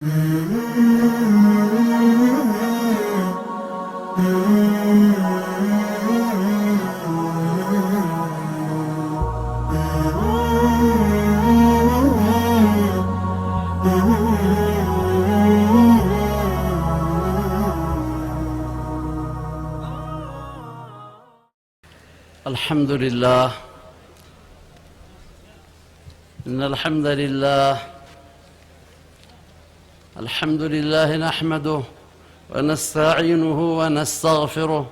الحمد لله. إن الحمد لله نحمده ونستعينه ونستغفره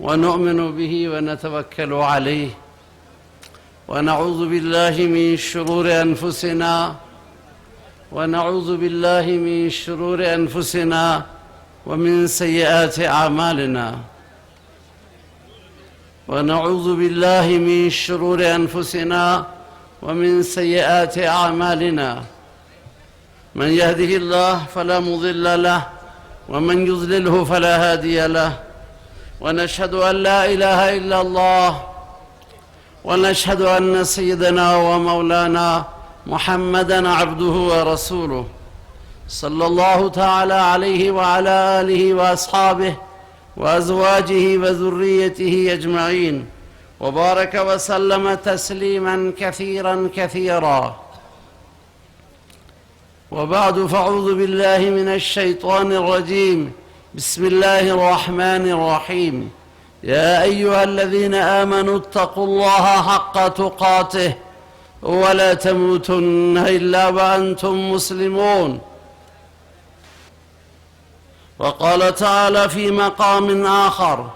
ونؤمن به ونتوكل عليه، ونعوذ بالله من شرور أنفسنا ومن سيئات أعمالنا. من يهده الله فلا مضل له ومن يضلله فلا هادي له، ونشهد أن لا إله إلا الله، ونشهد أن سيدنا ومولانا محمدًا عبده ورسوله، صلى الله تعالى عليه وعلى آله وأصحابه وأزواجه وذريته أجمعين، وبارك وسلم تسليماً كثيراً كثيراً. وبعد، فأعوذ بالله من الشيطان الرجيم. بسم الله الرحمن الرحيم. يا أيها الذين آمنوا اتقوا الله حق تقاته ولا تموتن إلا وأنتم مسلمون. وقال تعالى في مقام آخر: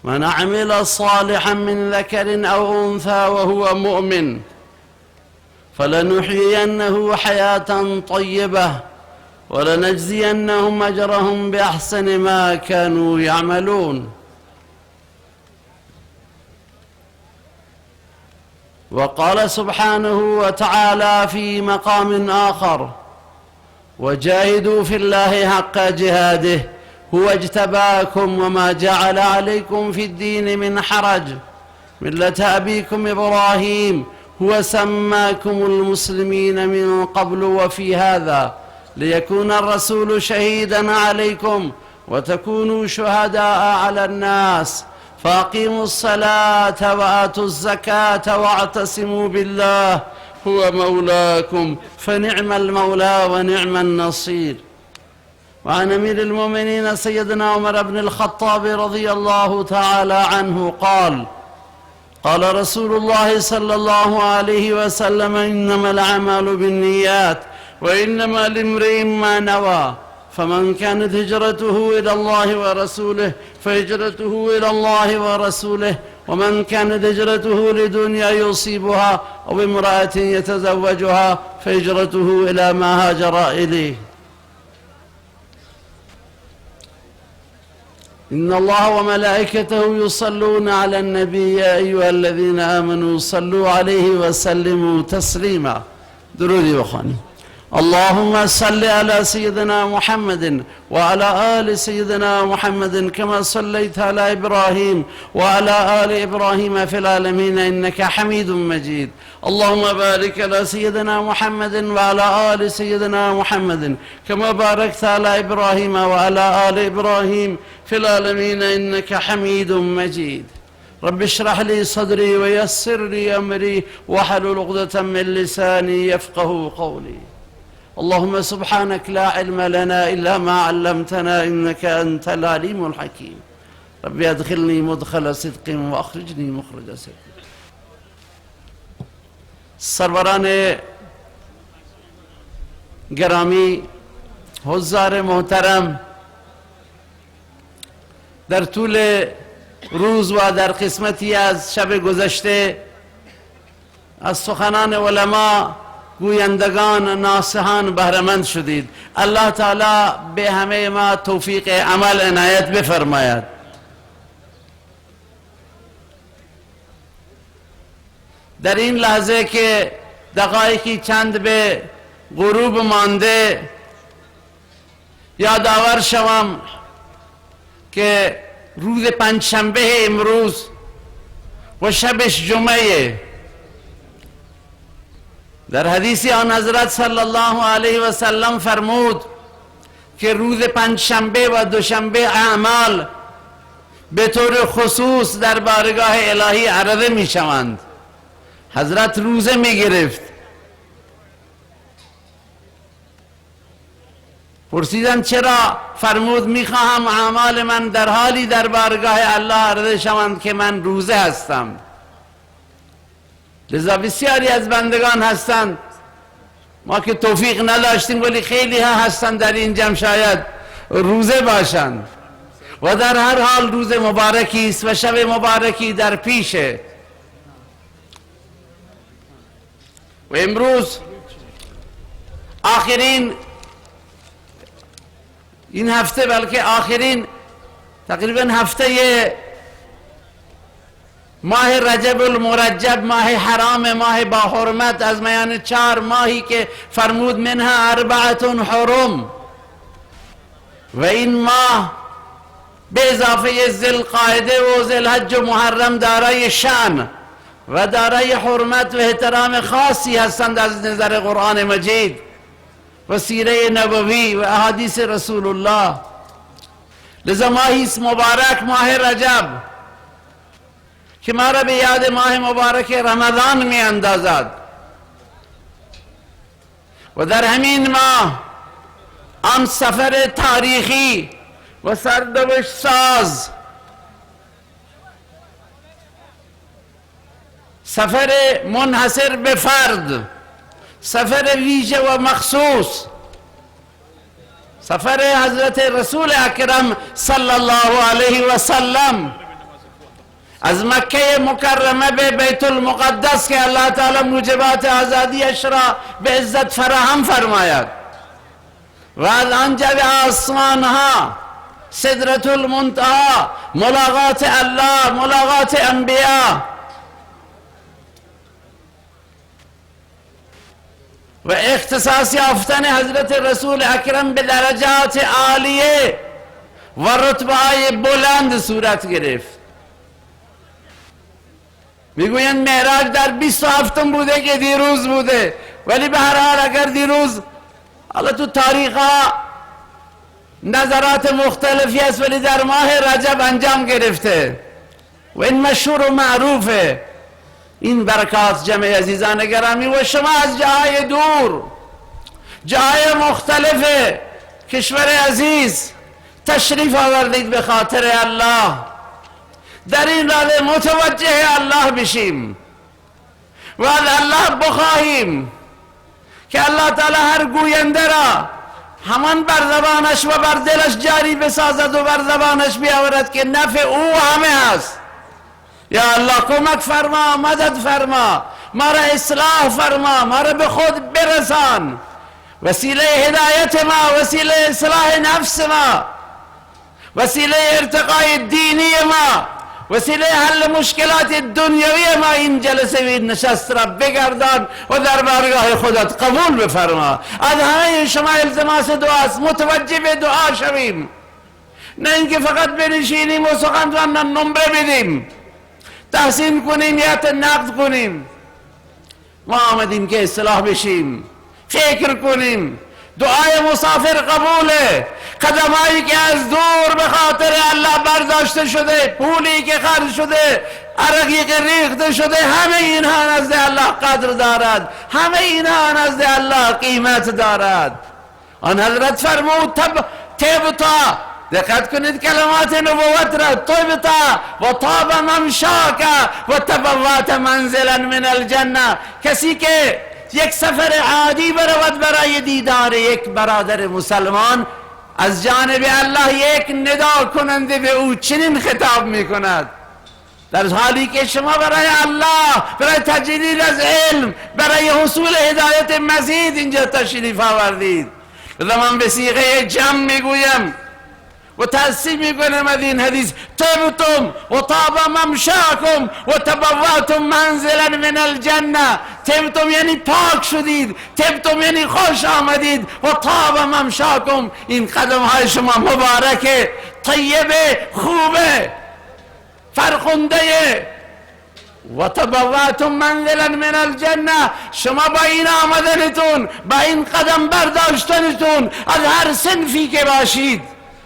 من عمل صالحا من ذكر أو أنثى وهو مؤمن فلنحيينه حياة طيبة ولنجزينهم أجرهم بأحسن ما كانوا يعملون. وقال سبحانه وتعالى في مقام آخر: وجاهدوا في الله حق جهاده هو اجتباكم وما جعل عليكم في الدين من حرج ملة أبيكم إبراهيم هو سماكم المسلمين من قبل وفي هذا ليكون الرسول شهيدا عليكم وتكونوا شهداء على الناس، فأقيموا الصلاة وآتوا الزكاة واعتصموا بالله هو مولاكم فنعم المولى ونعم النصير. وعن أمير المؤمنين سيدنا عمر بن الخطاب رضي الله تعالى عنه قال: قال رسول الله صلى الله عليه وسلم: إنما الأعمال بالنيات وإنما لامرئ ما نوى، فمن كانت هجرته إلى الله ورسوله فهجرته إلى الله ورسوله، ومن كانت هجرته لدنيا يصيبها أو امرأة يتزوجها فهجرته إلى ما هاجر إليه. إن الله وملائكته يصلون على النبي يا أيها الذين آمنوا صلوا عليه وسلموا تسليما. درودي بخواني. اللهم صل على سيدنا محمد وعلى آل سيدنا محمد كما صليت على إبراهيم وعلى آل إبراهيم في العالمين إنك حميد مجيد. اللهم بارك على سيدنا محمد وعلى آل سيدنا محمد كما باركت على إبراهيم وعلى آل إبراهيم في العالمين إنك حميد مجيد. رب اشرح لي صدري ويسر لي أمري واحلل عقدة من لساني يفقه قولي. اللهم سبحانك لا علم لنا إلا ما علمتنا إنك أنت العليم الحكيم. رب أدخلني مدخل صدق وأخرجني مخرج صدق. سروران گرامی، حضار محترم، در طول روز و در قسمتی از شب گذشته از سخنان علما، گویندگان، ناصحان بهره‌مند شدید. الله تعالی به همه ما توفیق عمل عنایت بفرماید. در این لحظه که دقایقی چند به غروب مانده، یادآور شوم که روز پنجشنبه امروز و شبش جمعه، در حدیثی آن حضرت صلی الله علیه و سلم فرمود که روز پنجشنبه و دوشنبه اعمال به طور خصوص در بارگاه الهی عرضه می شوند. حضرت روزه می گرفت. پرسیدن چرا؟ فرمود می خواهم اعمال من در حالی در بارگاه الله عرضه شوند که من روزه هستم. لذا بسیاری از بندگان هستند، ما که توفیق نداشتیم ولی خیلی ها هستند در این جمع شاید روزه باشند و در هر حال روز مبارکی است و شب مبارکی در پیشه. و امروز آخرین این هفته، بلکه آخرین تقریبا هفته ماه رجب المرجب، ماه حرام، ماه با حرمت از میان 4 ماهی که فرمود منها 4 حرم، و این ماه به اضافه ذوالقعده و ذوالحج و محرم دارای شأن و دارای حرمت و احترام خاصی هستند از نظر قرآن مجید و سیره نبوی و احادیث رسول الله. لذا ماهی است مبارک، ماه رجب، که ما را به یاد ماه مبارک رمضان می اندازد و در همین ماه آن سفر تاریخی و سرنوشت ساز، سفر منحصر به فرد، سفر ویژه و مخصوص، سفر حضرت رسول اکرم صلی الله علیه و سلم از مکه مکرمه به بیت المقدس که الله تعالی موجبات آزادیش را به عزت فراهم فرماید و از آنجا به آسمان ها، سدرة المنتهی، ملاقات الله، ملاقات انبیا و اختصاص یافتن حضرت رسول اکرم به درجات عالیه و رتبه های بلند صورت گرفت. میگویند معراج در 27 بوده که دیروز بوده، ولی به هر حال اگر دیروز، حالا تو تاریخ ها نظرات مختلفی است، ولی در ماه رجب انجام گرفته و این مشهور و معروفه این برکات. جمع عزیزان گرامی، و شما از جاهای دور، جاهای مختلف کشور عزیز تشریف آوردید به خاطر الله. در این راه متوجه الله بشیم و از الله بخواهیم که الله تعالی هر گوینده را همان بر زبانش و بر دلش جاری بسازد و بر زبانش بیاورد که نفع او همه است. یا الله کمک فرما، مدد فرما، ما را اصلاح فرما، ما را به خود برسان، وسیله هدایت ما، وسیله اصلاح نفس ما، وسیله ارتقای دینی ما، وسیله حل مشکلات دنیوی ما این جلسه و این نشست را بگردان و در بارگاه خودت قبول بفرما. از همه شما التماس دعاست، متوجه به دعا شویم، نه اینکه فقط بنشینیم و سخن نمره بدیم، تحسین کنیم یا نقد کنیم. ما آمدیم که اصلاح بشیم، فکر کنیم. دعای مسافر قبوله، قدمایی که از دور به خاطر الله برداشته شده، پولی که خرج شده، عرقی که ریخته شده، همه اینها نزد الله قدر دارد، همه اینها نزد الله قیمت دارد. آن حضرت فرمود تبتا، دقت کنید کلمات نبوت را، طبتا و طاب ممشاک و تبوات منزلا من الجنه. کسی که یک سفر عادی برود برای دیدار یک برادر مسلمان، از جانب الله یک ندا کننده به او چنین خطاب می کند، در حالی که شما برای الله، برای تجدید از علم، برای حصول هدایت مزید اینجا تشریف آوردید. من به صیغه جمع میگویم و تأسیب میکنم از این حدیث: طبتم و طاب ممشاکم و تبواتم منزلا من الجنه. طبتم یعنی پاک شدید، طبتم یعنی خوش آمدید، و طاب ممشاکم، این قدم های شما مبارکه، طیبه، خوبه، فرخنده، و تبوأتم منزلا من الجنه، شما با این آمدنتون، با این قدم برداشتنتون از هر صنفی که باشید،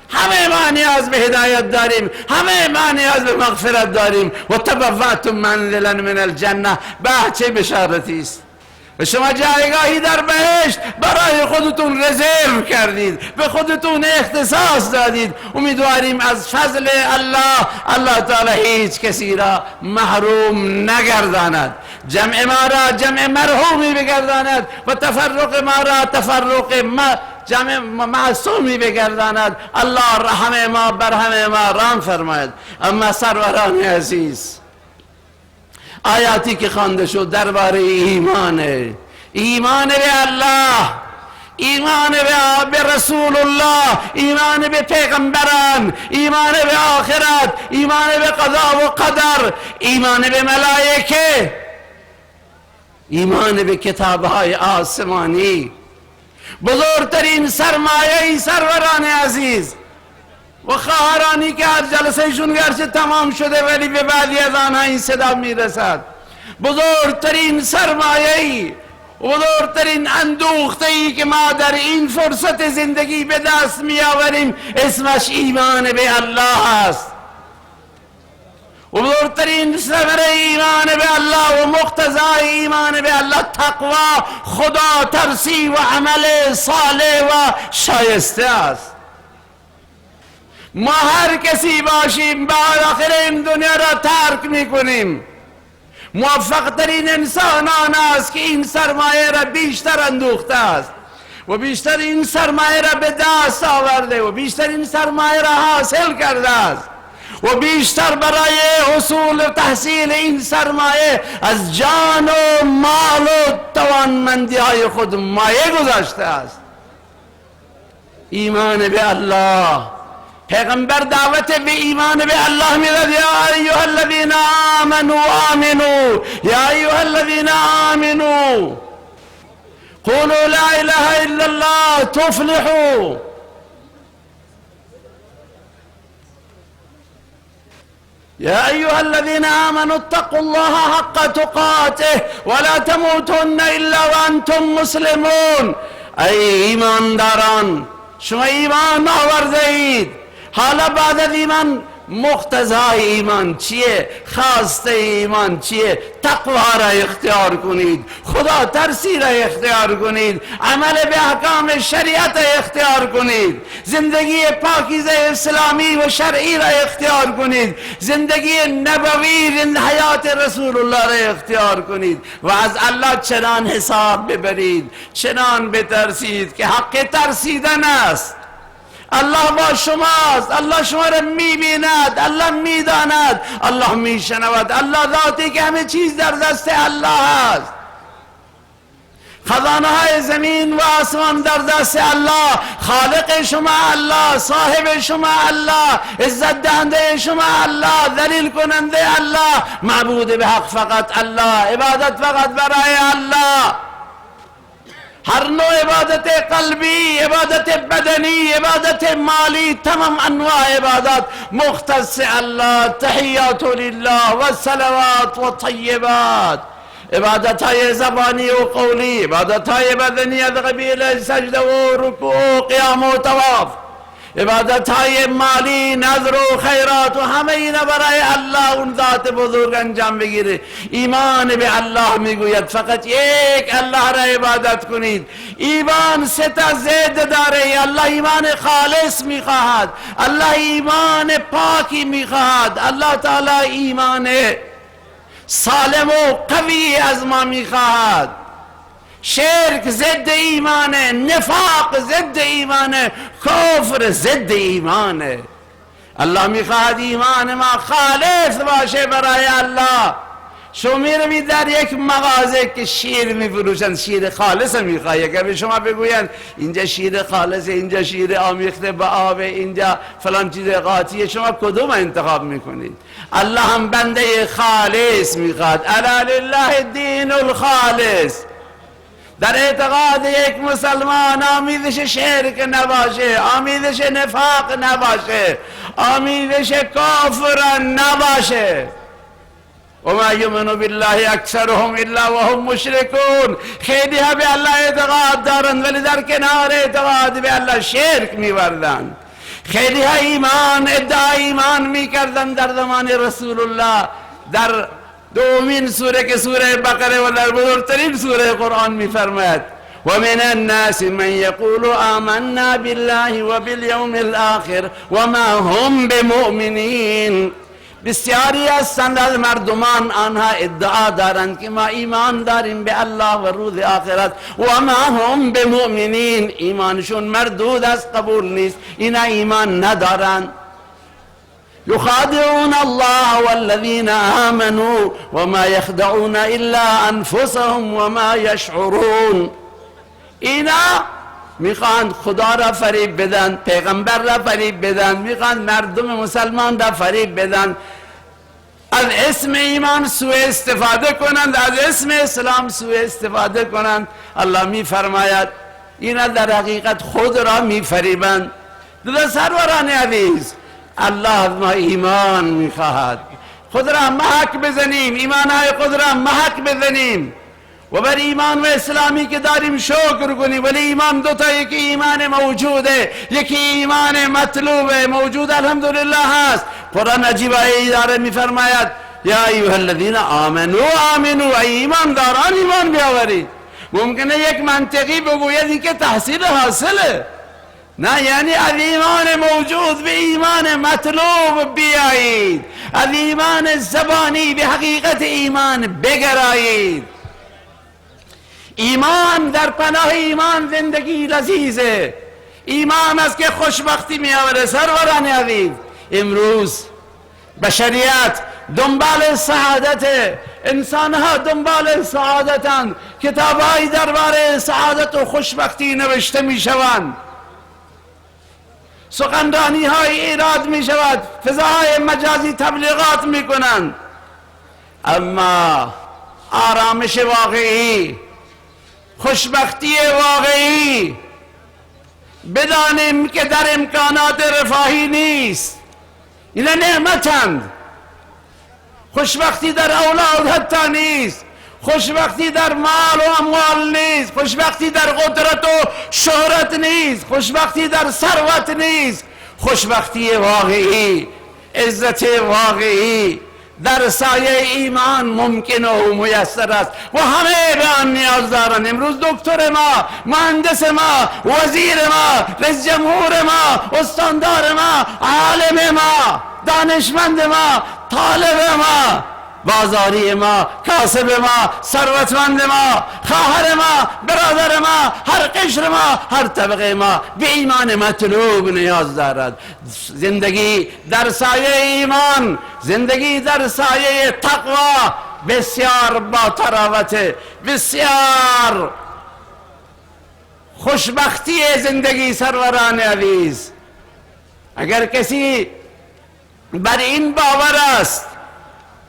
همه ما نیاز به هدایت داریم، همه ما نیاز به مغفرت داریم. و تبوأتم منزلا من الجنه، به چه بشارتی است! و شما جایگاهی در بهشت برای خودتون رزرو کردید، به خودتون اختصاص دادید. امیدواریم از فضل الله تعالی هیچ کسی را محروم نگرداند، جمع ما را جمع مرحومی بگرداند و تفرق ما را تفرق جمع معصومی بگرداند. الله رحم ما بر همه ما رحم فرماید. اما سروران عزیز، آیاتی که خوانده شد درباره ایمان به الله، ایمان به رسول الله، ایمان به پیغمبران، ایمان به آخرت، ایمان به قضا و قدر، ایمان به ملائکه، ایمان به کتابهای آسمانی، بزرگترین سرمایه سروران عزیز و خواهرانی که از جلسهشون گرچه تمام شده ولی به بعضی از آنها این صدا میرسد، بزرگترین سرمایه‌ای، بزرگترین اندوخته‌ای که ما در این فرصت زندگی به دست میآوریم اسمش ایمان به الله است. و بزرگترین ثمره ایمان به الله و مقتضای ایمان به الله تقوا، خدا ترسی و عمل صالح و شایسته است. ما هر کسی باشیم بعد آخر این دنیا را ترک میکنیم. موفق ترین انسان آن است که این سرمایه را بیشتر اندوخته است و بیشتر این سرمایه را به دست آورده و بیشتر این سرمایه را حاصل کرده است و بیشتر برای حصول و تحصیل این سرمایه از جان و مال و توانمندی های خود مایه گذاشته است. ایمان به الله، پیغمبر دعوت به ایمان به الله میداد. یا ایها الذین آمنوا آمنوا، یا ایها الذین آمنوا قولوا لا اله الا الله تفلحوا. يا أيها الذين آمنوا اتقوا الله حق تقاته ولا تموتن إلا وأنتم مسلمون. ای ایمانداران، شما ایمان آورده اید، حالا بعد از ایمان مقتضای ایمان چیه؟ خواسته ایمان چیه؟ تقوا را اختیار کنید، خدا ترسی را اختیار کنید، عمل به احکام شریعت را اختیار کنید، زندگی پاکیزه اسلامی و شرعی را اختیار کنید، زندگی نبوی، حیات رسول الله را اختیار کنید و از الله چنان حساب ببرید، چنان بترسید که حق ترسیدن است. الله با شماست، الله شما را میبیند، الله میداند، الله میشنود. الله ذاتی که همه چیز در دست الله است. خزانه های زمین و آسمان در دست الله، خالق شما الله، صاحب شما الله، عزت دهنده شما الله، ذلیل کننده الله، معبود به حق فقط الله، عبادت فقط برای الله. هر نوع عبادت قلبی، عبادت بدنی، عبادت مالی، تمام انواع عبادات مختص الله. تحیات لله و صلوات و طیبات، عبادت های زبانی و قولی، عبادت های بدنی از قبیل سجده و رکوع و قیام و طواف، عبادت های مالی، نذر و خیرات و همه اینا برای الله اون ذات بزرگ انجام بگیره. ایمان به الله میگوید فقط یک الله را عبادت کنید. ایمان سه تا ضد داره. الله ایمان خالص میخواهد، الله ایمان پاکی میخواهد، الله تعالی ایمان سالم و قوی از ما میخواهد. شرک ضد ایمانه، نفاق ضد ایمانه، کفر ضد ایمانه. الله میخواهد ایمان ما خالص باشه برای الله. شما میروید در یک مغازه که شیر میفروشن، شیر خالص میخواه، اگر به شما بگوین اینجا شیر خالصه، اینجا شیر آمیخته با آب، اینجا فلان چیز قاطیه، شما کدوم انتخاب میکنید؟ الله هم بنده خالص میخواد. الا لله الدین الخالص. در اعتقاد یک مسلمان آمیزش شرک نباشه، آمیزش نفاق نباشه، آمیزش کفر نباشه. و ما یؤمن بالله اکثرهم الا وهم مشرکون. خیلی ها به الله اعتقاد دارند ولی در کنار اعتقاد به الله شرک می‌ورزند. خیلی ها ادعای ایمان می‌کردند در زمان رسول الله. در دومین سوره که سوره بقره و در بزرگترین سوره قرآن می‌فرماید و من الناس من یقول آمنا بالله و بالیوم الاخر و ما هم بمؤمنین. بسیاری هستند از مردمان آنها ادعا دارند که ما ایمان داریم به الله و روز آخرت و ما هم بمؤمنین. ایمانشون مردود است، قبول نیست، اینا ایمان ندارند. یخادعون الله والذین آمنوا وما یخدعون الا انفسهم وما یشعرون. اینا میخواند خدا را فریب بدن، پیغمبر را فریب بدن، میخواند مردم مسلمان را فریب بدن، از اسم ایمان سوء استفاده کنند، از اسم اسلام سوء استفاده کنند. الله میفرماید اینا در حقیقت خود را میفریبند. دیگر سروران عزیز، الله از ما ایمان میخواهد. خود را محک بزنیم، ایمانهای خود را محک بزنیم و بر ایمان و اسلامی که داریم شکر کنیم. ولی ایمان دوتا، یکی ایمان موجوده، یکی ایمان مطلوبه. موجود الحمدلله هست. قرآن عجیب آیه داره میفرماید یا ایها الذین آمنوا، ای ایمان داران ایمان بیاورید. ممکنه یک منطقی بگوید این که تحصیل حاصله، نه، یعنی از ایمان موجود به ایمان مطلوب بیایید، از ایمان زبانی به حقیقت ایمان بگرایید. ایمان، در پناه ایمان زندگی لذیذه. ایمان است که خوشبختی می آورد. سروران عزیز، امروز بشریت دنبال سعادت، انسانها دنبال سعادتند. کتاب‌هایی درباره سعادت و خوشبختی نوشته می شوند، سخنرانی های ایراد می شود، فضاهای مجازی تبلیغات می کنند. اما آرامش واقعی، خوشبختی واقعی بدانیم که در امکانات رفاهی نیست. اینا نعمتند. خوشبختی در اولاد حتی نیست، خوشبختی در مال و اموال نیست، خوشبختی در قدرت و شهرت نیست، خوشبختی در ثروت نیست. خوشبختی واقعی، عزت واقعی در سایه ایمان ممکن و میسر است و همه به آن نیاز دارند. امروز دکتر ما، مهندس ما، وزیر ما، رئیس جمهور ما، استاندار ما، عالم ما، دانشمند ما، طالب ما، بازاری ما، کاسب ما، ثروتمند ما، خواهر ما، برادر ما، هر قشر ما، هر طبقه ما به ایمان مطلوب نیاز دارد. زندگی در سایه ایمان، زندگی در سایه تقوا بسیار با طراوت، بسیار خوشبختی زندگی. سروران عزیز، اگر کسی بر این باور است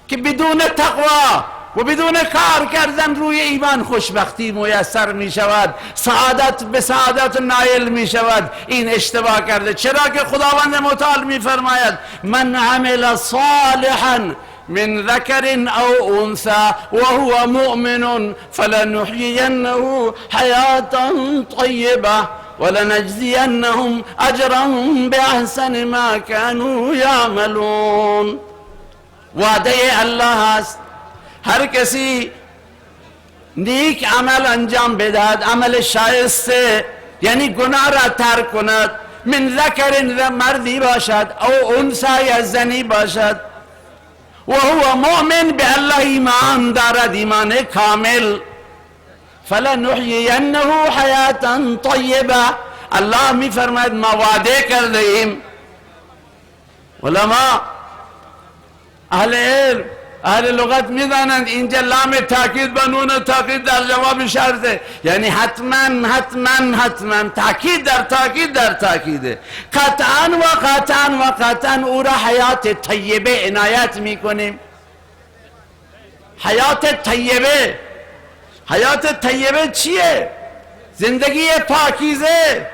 که بدون تقوا و بدون کار کردن روی ایمان خوشبختی میسر می شود، سعادت به سعادت نائل می شود، این اشتباه کرده. چرا که خداوند متعال می فرماید من عمل صالحا من ذکر او انثى وهو مؤمن فلنحيينه حیاتا طیبه ولنجزینهم اجرهم باحسن ما كانوا یعملون. وعده الله است هر کسی نیک عمل انجام بدهد، عمل شایسته، یعنی گناه را ترک کند، من ذکر مردی باشد او انثی یا زنی باشد، و هو مؤمن به الله ایمان دارد، ایمان کامل، فلنحیینه حیاتا طیبه. الله می فرماید ما وعده کرده ایم. علما، اهل علم، اهل لغت میدانند اینجا لام تاکید با نون تاکید در جواب شرطه، یعنی حتما حتما حتما، تاکید در تاکید در تاکیده. قطعا و قطعا و قطعا او را حیات طیبه عنایت میکنیم. حیات طیبه، حیات طیبه چیه؟ زندگی پاکیزه،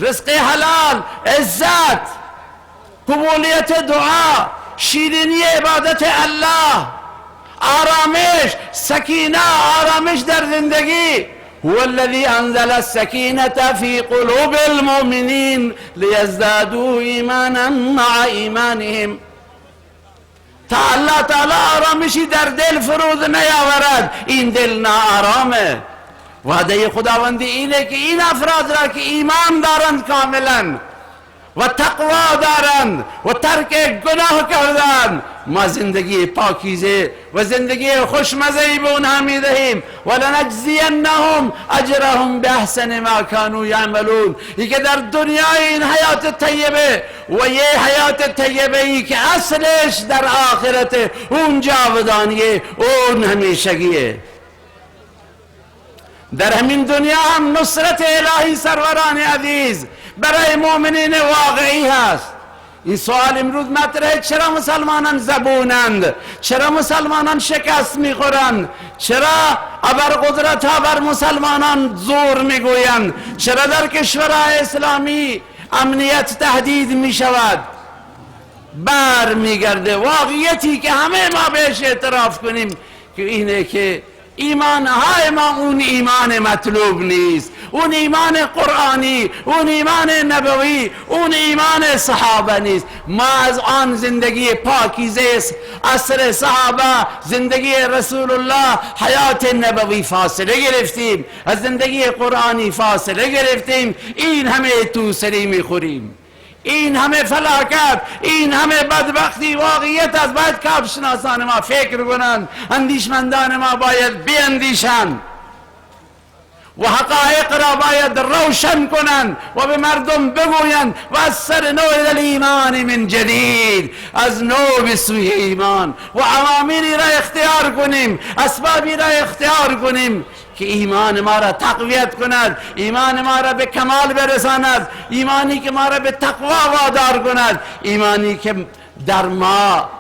رزق حلال، عزت، قبولیت دعا، شیرینی عبادت الله، آرامش، سکینه، آرامش در زندگی. هو الذي انزل السكينة في قلوب المؤمنين ليزدادوا ایمانا مع ایمانهم. تا الله تعالی آرامشی در دل فرود نیاورد، این دل ناآرامه. وعده خداوندی اینه که این افراد را که ایمان دارند کاملا و تقوا دارند و ترک گناه کردند، ما زندگی پاکیزه و زندگی خوشمزه‌ای به اونها میدهیم. ولنجزینهم اجرهم باحسن ما كانوا یعملون. این که در دنیای این حیات طیبه و یه حیات طیبه ای که اصلش در آخرت، اون جاودانیه، اون همیشگیه. در همین دنیا هم نصرت الهی سروران عزیز برای مؤمنین واقعی هست. این سوال امروز مطرحه: چرا مسلمانان زبونند؟ چرا مسلمانان شکست میخورند؟ چرا ابرقدرت ها بر مسلمانان زور میگویند؟ چرا در کشورهای اسلامی امنیت تهدید میشود؟ بر میگرده واقعیتی که همه ما بهش اعتراف کنیم که اینه که ایمان های ما اون ایمان مطلوب نیست، اون ایمان قرآنی، اون ایمان نبوی، اون ایمان صحابه نیست. ما از آن زندگی پاکیزه عصر صحابه، زندگی رسول الله، حیات نبوی فاصله گرفتیم، از زندگی قرآنی فاصله گرفتیم. این همه توسری میخوریم، این همه فلاکت، این همه بدبختی. واقعیت از باید کارشناسان ما فکر کنند، اندیشمندان ما باید بیندیشند و حقایق را باید روشن کنند و به مردم بگویند و از سر نو الایمان من جدید، از نو به سوی ایمان و عواملی را اختیار کنیم، اسبابی را اختیار کنیم که ایمان ما را تقویت کند، ایمان ما را به کمال برساند، ایمانی که ما را به تقوا وادار کند، ایمانی که در ما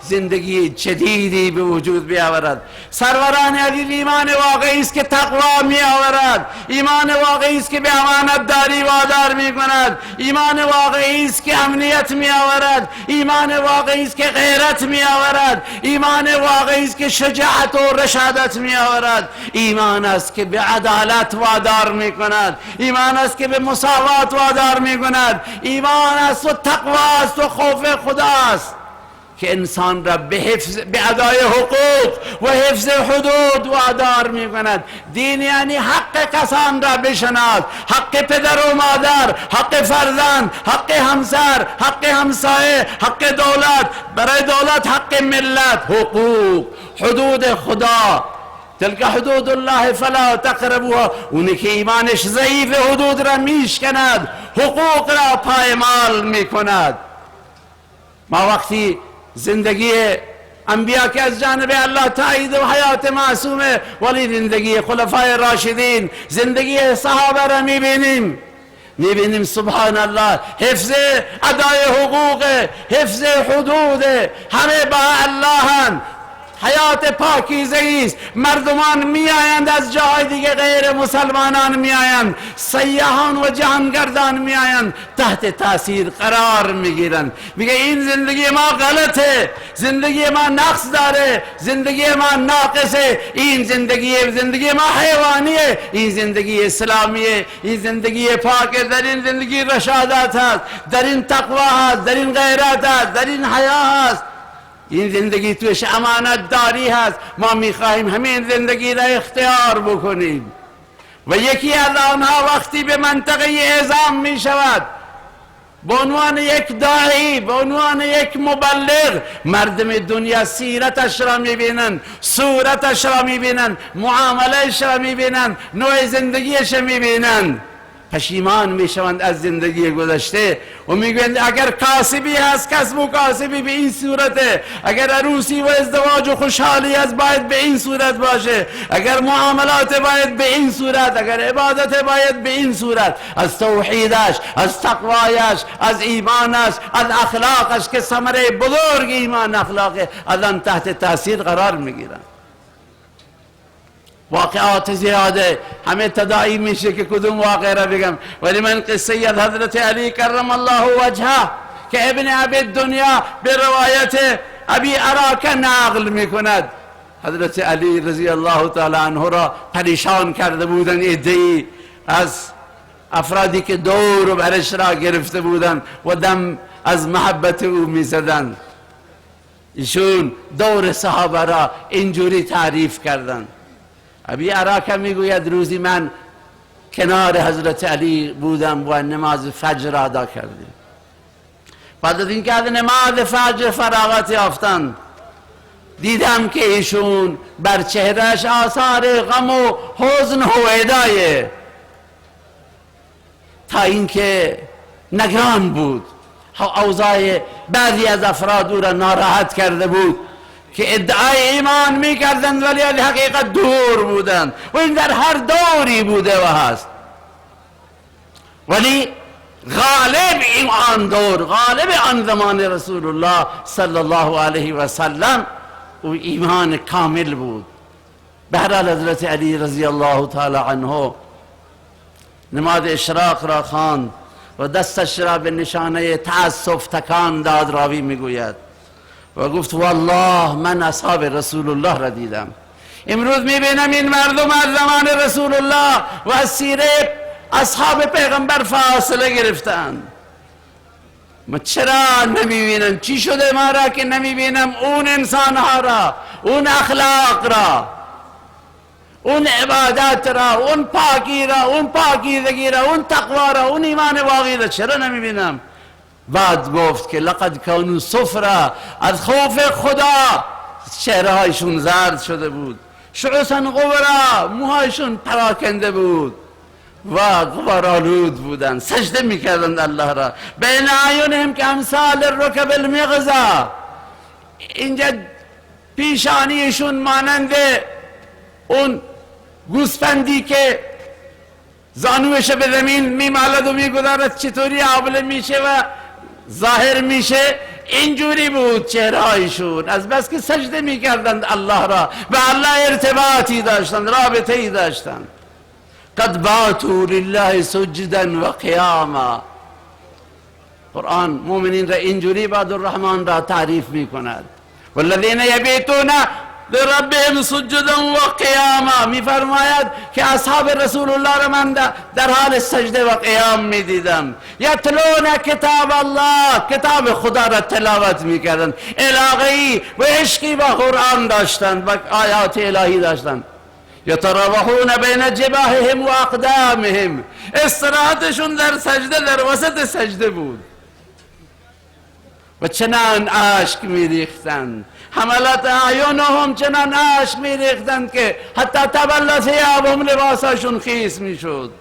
زندگی جدیدی به وجود بیاورد. سروران عزیز، ایمان واقعی است که تقوا می آورد، ایمان واقعی است که به امانت داری وادار می کند، ایمان واقعی است که امنیت می آورد، ایمان واقعی است که غیرت می آورد، ایمان واقعی است که شجاعت و رشادت می آورد، ایمان است که به عدالت وادار می کند، ایمان است که به مساوات وادار می کند، ایمان است و تقوا است و خوف خدا است که انسان را به ادای حقوق و حفظ حدود وادار می کند. دین یعنی حق کسان را بشناس، حق پدر و مادر، حق فرزند، حق همسر، حق همسایه، حق دولت، برای دولت حق ملت، حقوق، حدود خدا. تلک حدود الله فلا تقربوها. اونی که ایمانش ضعیف حدود را میشکند، حقوق را پایمال میکند. ما وقتی زندگی انبیا که از جانب الله تایید و حیات معصومه، ولی زندگی خلفای راشدین، زندگی صحابه را میبینیم سبحان الله، حفظ ادای حقوق، حفظ حدود، همه با اللهن، حیات پاکیزه است. مردمان میآیند از جاهای دیگه، غیر مسلمانان میآیند، سیاحان و جهانگردان میآیند، تحت تاثیر قرار میگیرند. میگه این زندگی ما غلطه، زندگی ما نقص داره، زندگی ما ناقصه، این زندگی ما حیوانیه، این زندگی اسلامیه، این زندگی پاکه. در این زندگی رشادت هست، در این تقوا هست، در این غیرت هست، در این حیا هست، این زندگی توش امانت داری هست. ما میخواهیم همین زندگی را اختیار بکنیم. و یکی از آنها وقتی به منطقه اعزام میشود، به عنوان یک داعی، به عنوان یک مبلغ، مردم دنیا سیرتش را میبینند، صورتش را میبینند، معاملهش را میبینند، نوع زندگیش میبینند، پشیمان میشوند از زندگی گذشته و میگویند اگر کاسبی هست، کسب و کاسبی به این صورته، اگر عروسی و ازدواج و خوشحالی هست باید به این صورت باشه، اگر معاملات باید به این صورت، اگر عبادت باید به این صورت. از توحیدش، از تقوایش، از ایمانش، از اخلاقش که ثمره بزرگ ایمان اخلاقه، از آن تحت تاثیر قرار میگیرند. واقعات زیاده، همه تداعی میشه که کدوم واقع را بگم، ولی من قصه از حضرت علی کرم الله وجهه که ابن ابی دنیا به روایت ابی عراکه نقل میکند. حضرت علی رضی الله تعالی عنه را پریشان کرده بودن عده‌ای از افرادی که دور برش را گرفته بودند و دم از محبت او میزدند. ایشون دور صحابه را اینجوری تعریف کردند. ابی عراکه میگوید روزی من کنار حضرت علی بودم و نماز فجر ادا کردیم. بعد از اینکه از نماز فجر فراغت یافتند دیدم که ایشون بر چهرهش آثار غم و حزن هویدایه، تا اینکه نگران بود. اوضاع بعضی از افراد او را ناراحت کرده بود که ادعای ایمان میکردند ولی از حقیقت دور بودند و این در هر دوری بوده و هست. ولی غالب این دور، غالب آن زمان رسول الله صلی الله علیه و سلم او ایمان کامل بود. بهرحال حضرت علی رضی الله تعالی عنه نماز اشراق را خواند و دستش را به نشانه تأسف تکان داد. راوی میگوید و گفت والله من اصحاب رسول الله را دیدم. امروز میبینم این مردم از زمان رسول الله و از سیره اصحاب پیغمبر فاصله گرفتند. ما چرا نمیبینم؟ چی شده ما را که نمیبینم اون انسانها را، اون اخلاق را، اون عبادت را، اون پاکی را، اون پاکیزگی را، اون تقوا را، اون ایمان واقعی را چرا نمیبینم؟ بعد گفت که لقد کانوا صفرا، از خوف خدا چهرهایشون زرد شده بود، شعثا غبرا، موهایشون پراکنده بود و غبارآلود بودند، سجده میکردند الله را. بین اعینهم که امثال الرکب المغزا، اینجا پیشانیشون مانند اون گوسفندی که زانوش به زمین میمالد و میگذارد چطوری آبله میشه و ظاهر میشه، اینجوری بود چهرهایشون، از بس که سجده میکردند الله را، به الله ارتباطی داشتند، رابطه ای داشتند. قد باتوا لله سجدا و قیاما. قرآن مؤمنین را اینجوری عباد الرحمن را تعریف میکند. والذین یبیتون لربهم سجدا و قیاما، میفرماید که اصحاب رسول الله را من در حال سجده و قیام میدیدم. یتلون کتاب الله، کتاب خدا را تلاوت میکردند، علاقه‌ای و عشقی با قرآن داشتند و آیات الهی داشتند. یتراوحون بین جباههم و اقدامهم، استراحتشون در سجده، در وسط سجده بود و چنان اشک میریختند. حملت اعینهم، چنان اشک میریختند که حتی تبل ثیابهم، لباساشون خیس میشد.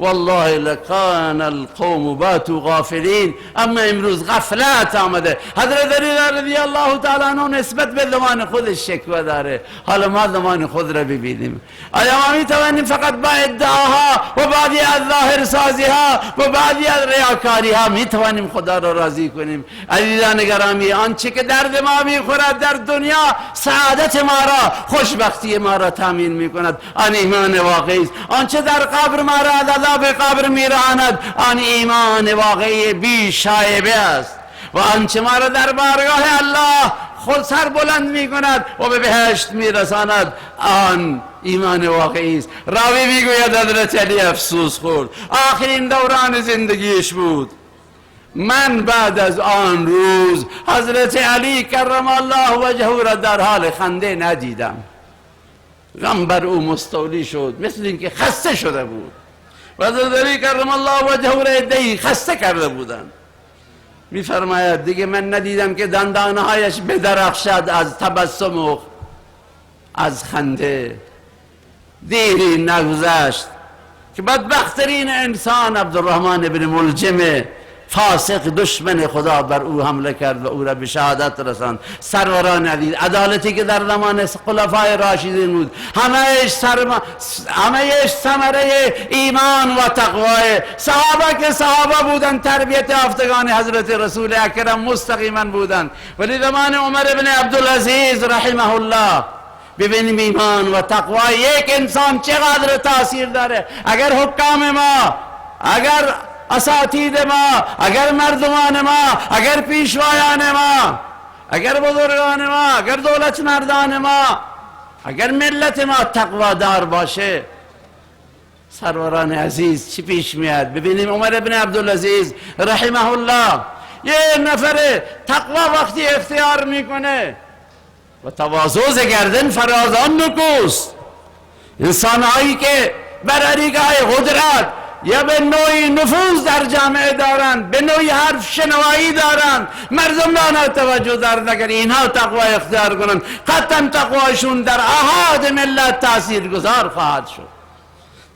والله لکان القوم باتوا غافلین، اما امروز غفلت آمده. حضرت علی رضی الله تعالی عنه نسبت به زمان خودش شکوه داره. حالا ما زمان خود را ببینیم. آیا ما میتوانیم فقط با ادعاها و بعضی از ظاهر سازی ها و بعضی از ریاکاری ها میتوانیم خدا را راضی کنیم؟ عزیزان گرامی، آنچه که درد ما میخورد در دنیا سعادت ما را، خوشبختی ما را تامین میکند، آن ایمان واقعی است. آنچه در قبر ما را عذاب قبر میراند، آن ایمان واقعی بی شایبه است. و آنچه ما را در بارگاه الله خود سر بلند میکند و به بهشت میرساند، آن ایمان واقعی است. راوی میگوید حضرت علی افسوس خورد، آخرین دوران زندگیش بود. من بعد از آن روز حضرت علی کرم الله وجهه را در حال خنده ندیدم. غم بر او مستولی شد، مثل اینکه خسته شده بود. و حضرت علی کرم الله وجهه را عده‌ای خسته کرده بودند. میفرماید دیگه من ندیدم که دندانهایش بدرخشد از تبسم و از خنده. دیری نگذشت که بدبخترین انسان عبدالرحمن ابن ملجم فاسق دشمن خدا بر او حمله کرد و او را به شهادت رساند. سروران عزیز، عدالتی که در زمان خلفای راشدین بود، همه‌اش ثمره ایمان و تقوای صحابه که صحابه بودند، تربیت یافتگان حضرت رسول اکرم مستقیما بودند. ولی زمان عمر ابن عبدالعزیز رحمه الله، ببینیم ایمان و تقوای یک انسان چقدر تاثیر داره. اگر حکام ما، اگر اساتید ما، اگر مردمان ما، اگر پیشوایان ما، اگر بزرگان ما، اگر دولت مردان ما اگر ملت ما تقوادار باشه سروران عزیز چی پیش میاد؟ ببینیم عمر ابن عبدالعزیز رحمه الله یه نفر تقوا وقتی اختیار میکنه و تواضع گردن فرازان نکوست، انسانهایی که بر عریقه قدرت یا به نوعی نفوذ در جامعه دارند، به نوعی حرف شنوایی دارند، مردم را توجه دارند، اگر اینها تقوا اختیار کنند قطعا تقواشون در احاد ملت تأثیر گذار خواهد شد.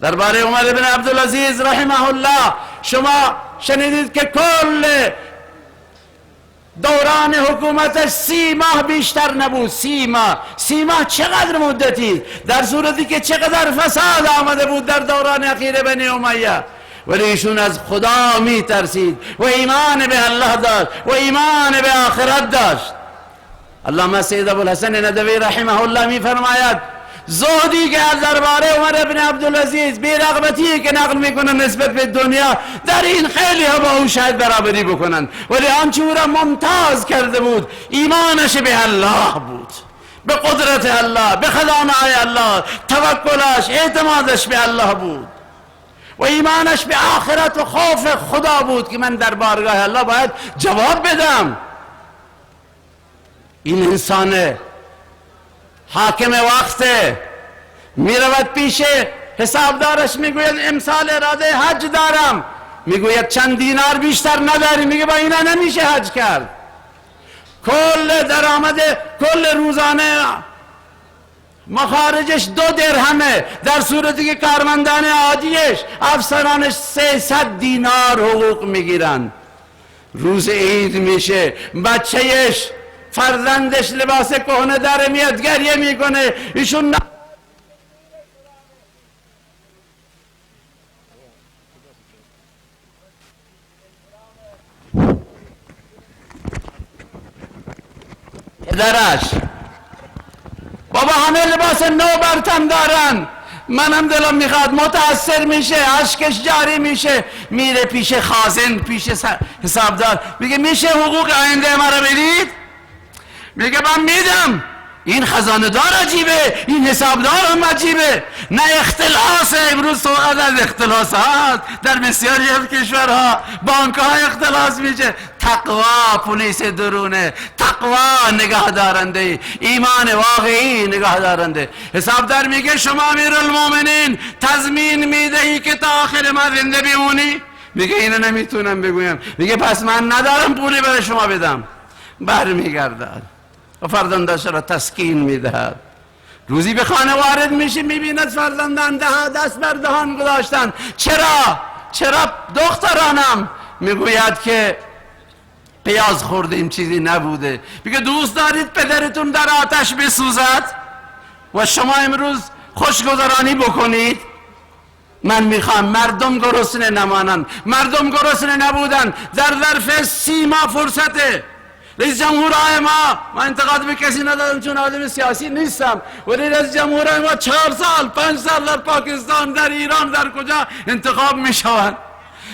درباره عمر بن عبدالعزیز رحمه الله شما شنیدید که کل دوران حکومتش 30 ماه بیشتر نبود. 30 ماه چقدر مدتی، در صورتی که چقدر فساد آمده بود در دوران اخیر بنی امیه، ولی ایشون از خدا می ترسید و ایمان به الله داشت و ایمان به آخرت داشت. علامه سید ابوالحسن ندوی رحمه الله می فرماید زهدی که از درباره عمر بن عبدالعزیز، بی‌رغبتی که نقل میکنن نسبت به دنیا، در این خیلی ها با او شاید برابری بکنن، ولی آنچه او را ممتاز کرده بود ایمانش به الله بود، به قدرت الله، به خزانه‌های الله، توکلش، اعتمادش به الله بود و ایمانش به آخرت و خوف خدا بود که من در بارگاه الله باید جواب بدم. این انسان حاکم وقت میرود پیش حسابدارش میگوید امسال اراده حج دارم، میگوید چند دینار بیشتر نداری، میگه با اینا نمیشه حج کرد. کل درآمد کل روزانه مخارجش 2 درهمه، در صورتی که کارمندان عادیش، افسرانش 300 دینار حقوق میگیرن. روز عید میشه بچهش، فرزندش لباس کهنه داره میاد گریه میکنه، ایشون پدرش بابا همه لباس نو برتن دارن، منم دلم میخواد، متاثر میشه، اشکش جاری میشه، میره پیش خازن، پیش حسابدار، میگه میشه حقوق آینده ما رو بدید؟ میگه من میدم. این خزانه دار عجیبه، این حسابدار هم عجیبه. نه اختلاس، امروز صحبت از اختلاس هست در بسیاری از کشورها، بانک ها اختلاس میشه. تقوا پلیس درونه، تقوا نگاه دارنده، ایمان واقعی نگاه دارنده. حسابدار میگه شما امیرالمومنین تضمین میدهی که تا آخر ما زنده بمونی؟ میگه اینو نمیتونم بگویم. میگه پس من ندارم پولی برای شما بدم. برمیگردد و فرزندش را تسکین میدهد. روزی به خانه وارد میشه، میبیند فرزندان دست بر دهان گذاشتن. چرا دخترانم؟ میگوید که پیاز خوردیم چیزی نبوده. میگه دوست دارید پدرتون در آتش بسوزد و شما امروز خوشگذرانی بکنید؟ من میخوام مردم گرسنه نمانند. مردم گرسنه نبودن. در ظرف 30 ماه فرصته. رئیس جمهورهای ما انتقاد به کسی ندارم چون آدم سیاسی نیستم، ولی رئیس جمهورهای ما 4 سال 5 سال در پاکستان، در ایران، در کجا انتخاب میشوند.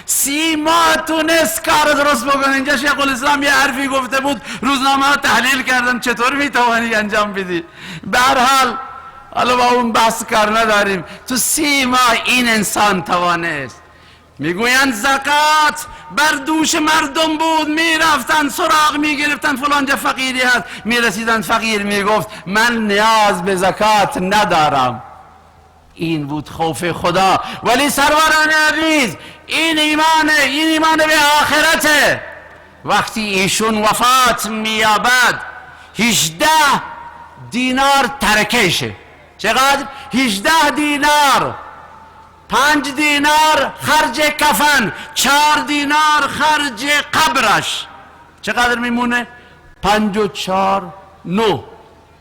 30 ماه تونست کار درست بکنه. اینجا شیخ الاسلام یه حرفی گفته بود، روزنامه ها تحلیل کردن چطور میتوانی انجام بدی. به هر حال حالا با اون بحث کار نداریم. تو 30 ماه این انسان توانست. میگویند زکات بر دوش مردم بود، میرفتن سراغ میگرفتن فلانجا فقیری هست، میرسیدن فقیر میگفت من نیاز به زکات ندارم. این بود خوف خدا. ولی سروران عزیز این ایمان به آخرته. وقتی ایشون وفات مییابد 18 دینار ترکشه. چقدر؟ 18 دینار. 5 دینار خرج کفن، 4 دینار خرج قبرش. چقدر میمونه؟ 5 و 4 9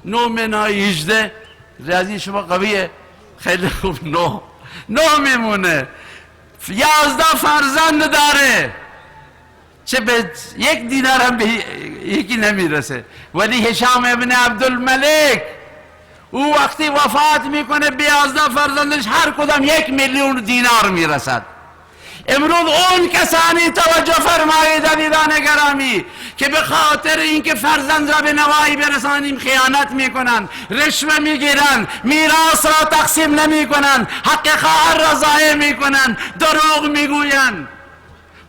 منهای 18. ریاضی شما قویه، خیلی خوب. 9 میمونه. 11 فرزند داره، چه به 1 دینار هم به یکی نمیرسه. ولی هشام ابن عبدالملک او وقتی وفات میکنه به 11 فرزندش هر کدام 1 میلیون دینار میرسد. امروز اون کسانی توجه فرمایید عزیزان گرامی که به خاطر اینکه فرزند را به نوایی برسانیم خیانت میکنند، رشوه میگیرند، میراث را تقسیم نمیکنند، حق خواهر را ضایع میکنند، دروغ میگویند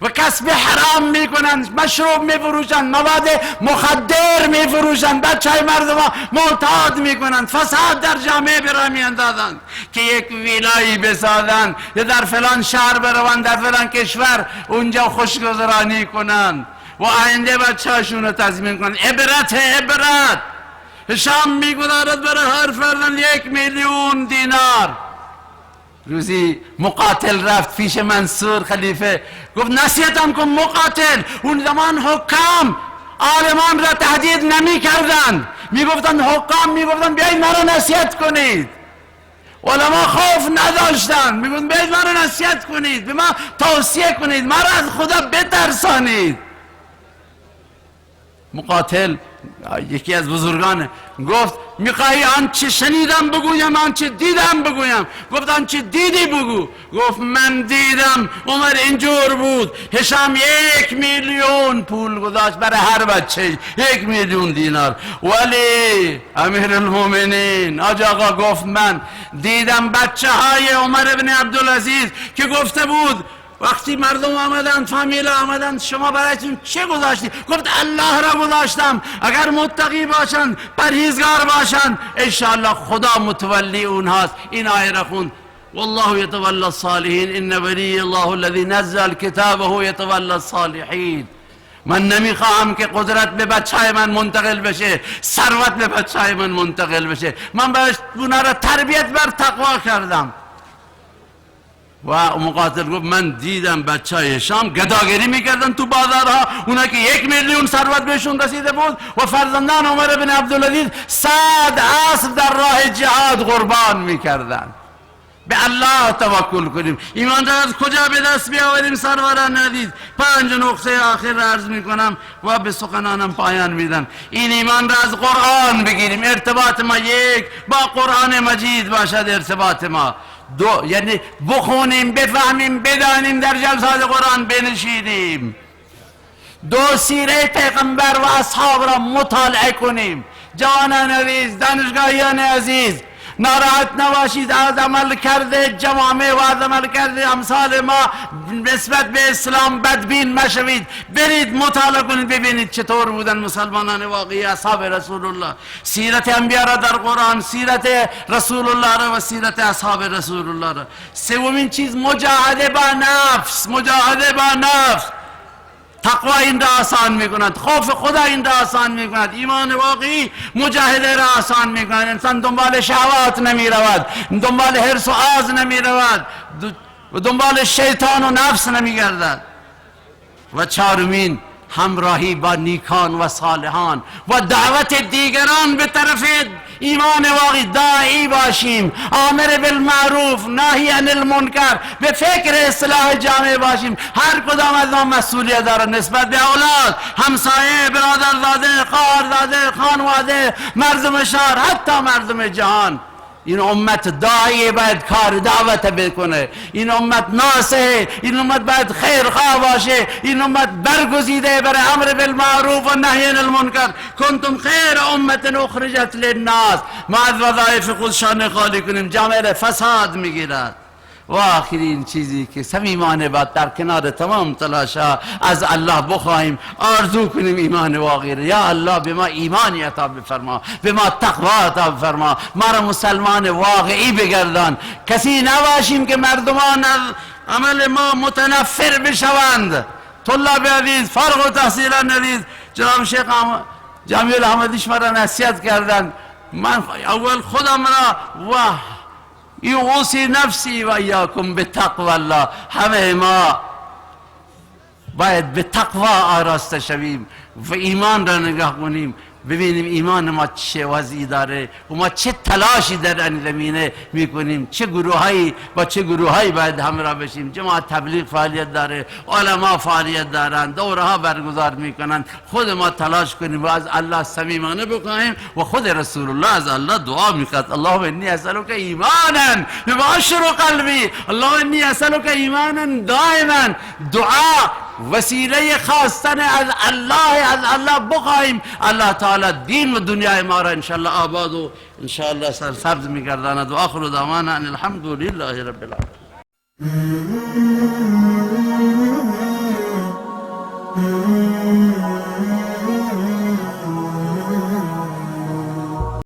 و کسب حرام میکنند، مشروب میفروشند، مواد مخدر میفروشند، بچه های مردم معتاد میکنند، فساد در جامعه برای میاندازند که یک ویلایی بسازند یا در فلان شهر بروند، در فلان کشور اونجا خوشگذرانی کنند و آینده بچه هاشون رو تضمین کنند. عبرت هشام میگذارد برای هر فرزند 1,000,000 دینار. روزی مقاتل رفت پیش منصور خلیفه، گفت نصیحتم کن مقاتل. اون زمان حکام عالمان را تهدید نمی کردند، می گفتند حکام می گفتند بیایید مرا نصیحت کنید. علما خوف نداشتند، می گفتند بیایید مرا نصیحت کنید، به ما توصیه کنید، مرا از خدا بترسانید. مقاتل یکی از بزرگان گفت میخوایی آنچه شنیدم بگویم آنچه دیدم بگویم؟ گفت آنچه دیدی بگو. گفت من دیدم عمر اینجور بود، هشام 1,000,000 پول گذاشت برای هر بچه، 1,000,000 دینار. ولی امیر المومنین حاج آقا گفت من دیدم بچه های عمر بن عبدالعزیز که گفته بود وقتی مردم آمدند، فامیل آمدند، شما برایتون چه گذاشتی؟ گفت الله را گذاشتم، اگر متقی باشند، پرهیزگار باشند، انشاءالله خدا متولی اونهاست. این آیه را خوند والله یتولی الصالحین ان ولی الله الذی نزل کتابه یتولی الصالحین. من نمیخواهم که قدرت به بچهای من منتقل بشه، ثروت به بچهای من منتقل بشه. من باید اونا را تربیت بر تقوا کردم. و مقاتل گفت من دیدم بچه های شام گداگری میکردن تو بازارها، اونا که 1,000,000 ثروت بهشون رسیده بود و فرزندان عمر بن عبدالعزیز 100 اسب در راه جهاد قربان میکردن. به الله توکل کنیم. ایمان را از کجا به دست بیاوریم سروران عزیز؟ 5 نقطه آخر را عرض میکنم و به سخنانم پایان میدم. این ایمان را از قرآن بگیریم، ارتباط ما یک با قرآن مجید باشد. ارتباط ما دو، یعنی بخونیم، بفهمیم، بدانیم، در جلسات قرآن بنشینیم. دو، سیره پیغمبر و اصحاب را مطالعه کنیم. جوانان عزیز، دانشگاهیان عزیز، ناراحت نباشید از عمل کرده جوامع و از عمل کرده امثال ما نسبت به اسلام بدبین مشوید. برید مطالعه کنید ببینید چطور بودن مسلمانان واقعی اصحاب رسول الله. سیرت انبیا را در قرآن، سیرت رسول الله را و سیرت اصحاب رسول الله را. سومین چیز مجاهده با نفس. مجاهده با نفس. تقوا این را آسان میکند، خوف خدا این را آسان میکند، ایمان واقعی مجاهده را آسان میکند. انسان دنبال شهوات نمی رود، دنبال حرص و آز نمی رود، دنبال شیطان و نفس نمی گردد. و چهارمین همراهی با نیکان و صالحان و دعوت دیگران به طرف ایمان واقعی. داعی باشیم، آمر بالمعروف ناهی عن المنکر، به فکر اصلاح جامعه باشیم. هر کدام از ما مسئولیت دارد نسبت به اولاد، همسایه، برادرزاده، خواهرزاده، خانواده، مردم شهر، حتی مردم جهان. این امت داعی باید کار دعوت بکنه، این امت ناصحه، این امت باید خیرخواه باشه، این امت برگزیده برای امر بالمعروف و نهی عن المنکر. کنتم خیر امت اخرجت للناس. ما از وظایف خود شانه خالی کنیم، جامعه فساد میگیرد. و آخرین چیزی که صمیمانه باید در کنار تمام تلاشا از الله بخواهیم، آرزو کنیم ایمان واقعی. یا الله به ما ایمانی عطا بفرما، به ما تقوا عطا بفرما، ما را مسلمان واقعی بگردان. کسی نباشیم که مردمان از عمل ما متنفر بشوند. طلاب عزیز، فارغ التحصیلان عزیز، جناب شیخ جامی الاحمدیش مرا نصیحت کردند. من اول خودم را اوصی نفسی و ایاکم به تقوی الله. همه ما باید به تقوا آراسته شویم و ایمان را نگاه کنیم، ببینیم ایمان ما چه وضعی داره و ما چه تلاشی در این زمینه میکنیم، چه گروهایی با چه گروهایی باید همراه بشیم. جماعت تبلیغ فعالیت داره، علما فعالیت دارند، دوره ها برگزار میکنند. خود ما تلاش کنیم و از الله صمیمانه بخواهیم و خود رسول الله از الله دعا میخواد. اللهم انی اسالک ایمانا یبشر قلبی، اللهم انی اسالک ایمانا دائما. دعا وسیله خواستن از الله بخواهیم، الله تعالی دین و دنیای ما را انشاءالله آباد و انشاءالله سرسبز میگرداند. و آخر دعوانا ان الحمد لله رب العالمین.